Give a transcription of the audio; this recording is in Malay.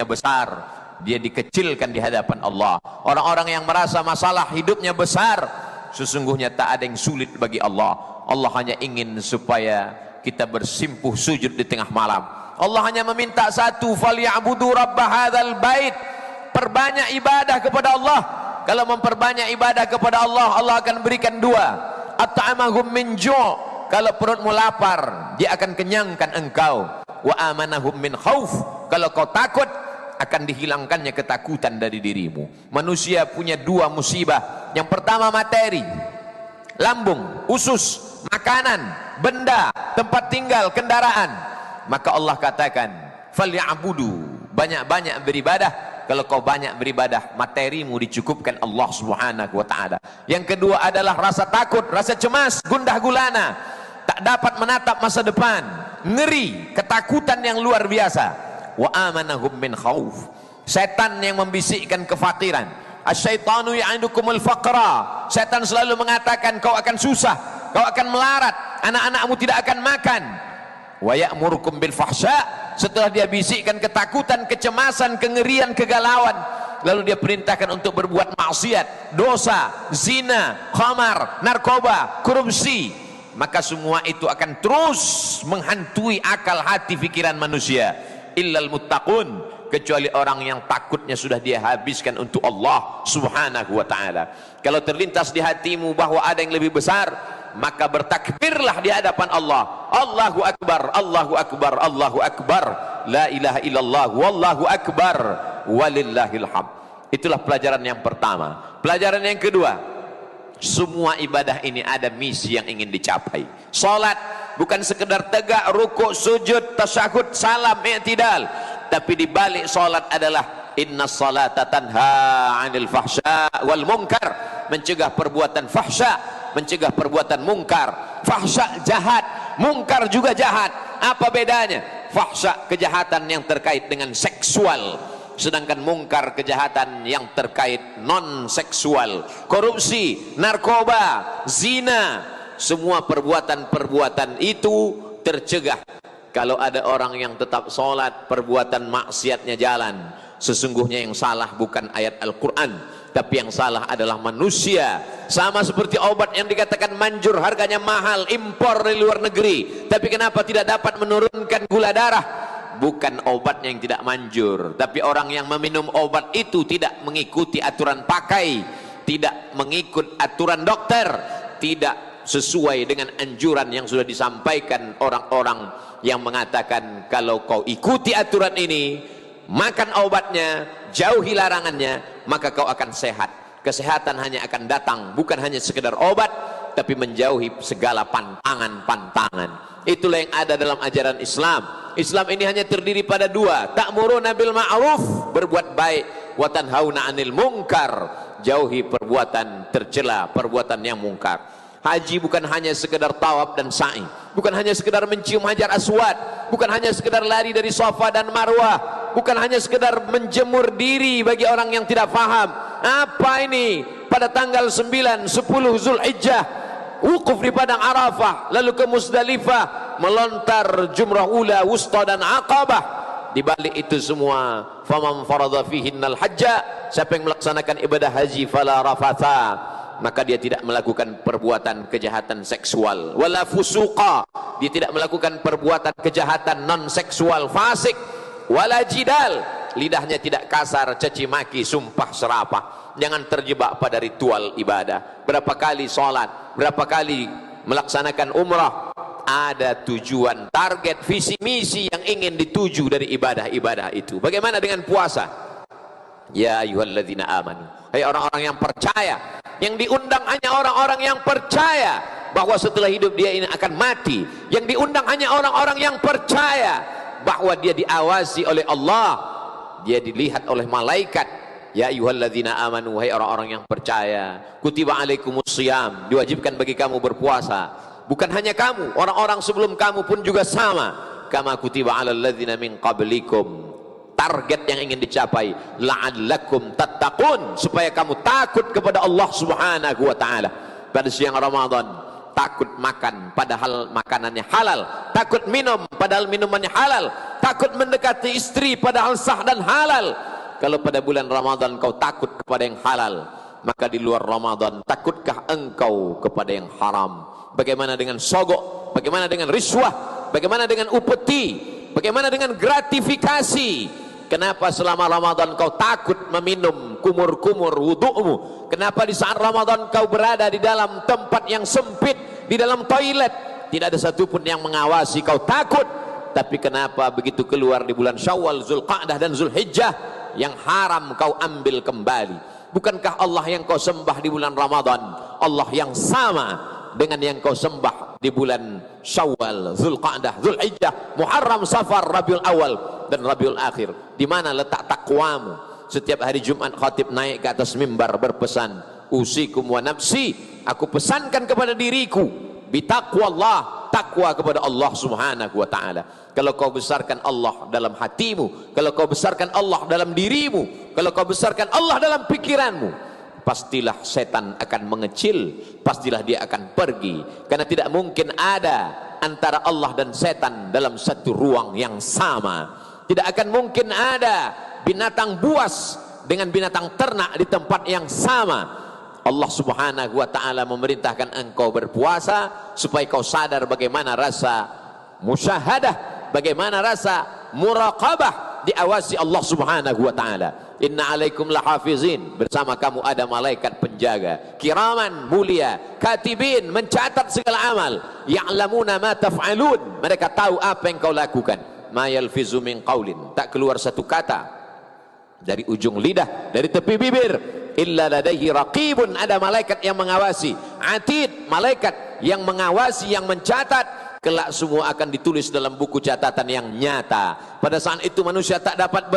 besar, dia dikecilkan di hadapan Allah. Orang-orang yang merasa masalah hidupnya besar, sesungguhnya tak ada yang sulit bagi Allah. Allah hanya ingin supaya kita bersimpuh sujud di tengah malam. Allah hanya meminta satu, falyabudu rabb hadzal bait. Perbanyak ibadah kepada Allah. Kalau memperbanyak ibadah kepada Allah, Allah akan berikan dua. At'amahum min ju'. Kalau perutmu lapar, dia akan kenyangkan engkau. Wa amanahum min khauf. Kalau kau takut, akan dihilangkannya ketakutan dari dirimu. Manusia punya dua musibah. Yang pertama materi, lambung, usus, makanan, benda, tempat tinggal, kendaraan. Maka Allah katakan, falyabudu, banyak-banyak beribadah. Kalau kau banyak beribadah, materimu dicukupkan Allah Subhanahu wa ta'ala. Yang kedua adalah rasa takut, rasa cemas, gundah gulana, tak dapat menatap masa depan, ngeri, ketakutan yang luar biasa. Wa amanahum min khauf. Setan yang membisikkan kefakiran. Asyaitanu ya'idukumul faqra. Setan selalu mengatakan kau akan susah, kau akan melarat, anak-anakmu tidak akan makan. Wa ya'murukum bil fahsya. Setelah dia bisikkan ketakutan, kecemasan, kengerian, kegalauan, lalu dia perintahkan untuk berbuat maksiat, dosa, zina, khamar, narkoba, korupsi. Maka semua itu akan terus menghantui akal hati pikiran manusia. Illal muttaqun, kecuali orang yang takutnya sudah dia habiskan untuk Allah Subhanahu wa ta'ala. Kalau terlintas di hatimu bahwa ada yang lebih besar, maka bertakbirlah di hadapan Allah. Allahu akbar, Allahu akbar, Allahu akbar, la ilaha illallah, wallahu akbar, walillahil hamd. Itulah pelajaran yang pertama. Pelajaran yang kedua, semua ibadah ini ada misi yang ingin dicapai. Salat bukan sekedar tegak, rukuk, sujud, tasyahud, salam, i'tidal, tapi di balik salat adalah inna salata tanha 'anil fahsya wal munkar, mencegah perbuatan fahsya, mencegah perbuatan mungkar. Fahsya jahat, mungkar juga jahat. Apa bedanya? Fahsya kejahatan yang terkait dengan seksual, sedangkan mungkar kejahatan yang terkait non seksual. Korupsi, narkoba, zina, semua perbuatan-perbuatan itu tercegah kalau ada orang yang tetap sholat, perbuatan maksiatnya jalan. Sesungguhnya yang salah bukan ayat Al-Quran, tapi yang salah adalah manusia. Sama seperti obat yang dikatakan manjur, harganya mahal, impor dari luar negeri, tapi kenapa tidak dapat menurunkan gula darah? Bukan obatnya yang tidak manjur, tapi orang yang meminum obat itu tidak mengikuti aturan pakai, tidak mengikut aturan dokter, tidak sesuai dengan anjuran yang sudah disampaikan orang-orang yang mengatakan kalau kau ikuti aturan ini, makan obatnya, jauhi larangannya, maka kau akan sehat. Kesehatan hanya akan datang bukan hanya sekedar obat, tapi menjauhi segala pantangan-pantangan. Itulah yang ada dalam ajaran Islam. Islam ini hanya terdiri pada dua, ta'muruna bil ma'ruf, berbuat baik, wa tanhauna 'anil munkar, jauhi perbuatan tercela, perbuatan yang mungkar. Haji bukan hanya sekedar tawaf dan sa'i, bukan hanya sekedar mencium hajar aswad, bukan hanya sekedar lari dari Safa dan Marwah, bukan hanya sekedar menjemur diri bagi orang yang tidak faham. Apa ini? Pada tanggal 9, 10 Zulhijjah, wukuf di padang Arafah, lalu ke Musdalifah, melontar jumrah ula, wusta dan aqabah. Di balik itu semua, faman farada fihinnal hajja, siapa yang melaksanakan ibadah haji, fala rafatha, maka dia tidak melakukan perbuatan kejahatan seksual, wala fusuqa, dia tidak melakukan perbuatan kejahatan non seksual, fasik, wala jidal, lidahnya tidak kasar, caci maki, sumpah serapah. Jangan terjebak pada ritual ibadah. Berapa kali sholat, berapa kali melaksanakan umrah, ada tujuan, target, visi misi yang ingin dituju dari ibadah-ibadah itu. Bagaimana dengan puasa? Ya ayyuhalladzina amanu, hai orang-orang yang percaya. Yang diundang hanya orang-orang yang percaya bahwa setelah hidup dia ini akan mati. Yang diundang hanya orang-orang yang percaya bahwa dia diawasi oleh Allah, dia dilihat oleh malaikat. Ya ayyuhalladzina amanu, hai orang-orang yang percaya, kutiba alaikumusiyam, diwajibkan bagi kamu berpuasa. Bukan hanya kamu, orang-orang sebelum kamu pun juga sama. Kama kutiba alal ladzina min qablikum, target yang ingin dicapai, la'allakum tattaqun, supaya kamu takut kepada Allah Subhanahu wa ta'ala. Pada siang Ramadan, takut makan padahal makanannya halal, takut minum padahal minumannya halal, takut mendekati istri padahal sah dan halal. Kalau pada bulan Ramadan kau takut kepada yang halal, maka di luar Ramadan takutkah engkau kepada yang haram? Bagaimana dengan sogok? Bagaimana dengan riswah? Bagaimana dengan upeti? Bagaimana dengan gratifikasi? Kenapa selama Ramadan kau takut meminum kumur-kumur wudu'mu? Kenapa di saat Ramadan kau berada di dalam tempat yang sempit, di dalam toilet, tidak ada satupun yang mengawasi, kau takut? Tapi kenapa begitu keluar di bulan Syawal, Zulqa'dah dan Zulhijjah, yang haram kau ambil kembali? Bukankah Allah yang kau sembah di bulan Ramadan Allah yang sama dengan yang kau sembah di bulan Syawal, Zulqa'dah, Zulhijjah, Muharram, Safar, Rabiul Awal dan Rabiul Akhir? Di mana letak takwamu? Setiap hari Jumat khatib naik ke atas mimbar berpesan, usikum wa nafsi, aku pesankan kepada diriku bitaqwallah, takwa kepada Allah Subhanahu wa taala. Kalau kau besarkan Allah dalam hatimu, kalau kau besarkan Allah dalam dirimu, kalau kau besarkan Allah dalam pikiranmu, pastilah setan akan mengecil, pastilah dia akan pergi. Karena tidak mungkin ada antara Allah dan setan dalam satu ruang yang sama. Tidak akan mungkin ada binatang buas dengan binatang ternak di tempat yang sama. Allah Subhanahu wa taala memerintahkan engkau berpuasa supaya kau sadar bagaimana rasa musyahadah, bagaimana rasa muraqabah, diawasi Allah Subhanahu wa taala. Inna alaikum lahafizin, bersama kamu ada malaikat penjaga, kiraman, mulia, katibin, mencatat segala amal, ya'lamuna ma taf'alun, mereka tahu apa yang kau lakukan. Ma yalfizu min qaulin, tak keluar satu kata dari ujung lidah, dari tepi bibir, illa ladaihi raqibun, ada malaikat yang mengawasi, atid, malaikat yang mengawasi, yang mencatat. Kelak semua akan ditulis dalam buku catatan yang nyata. Pada saat itu manusia tak dapat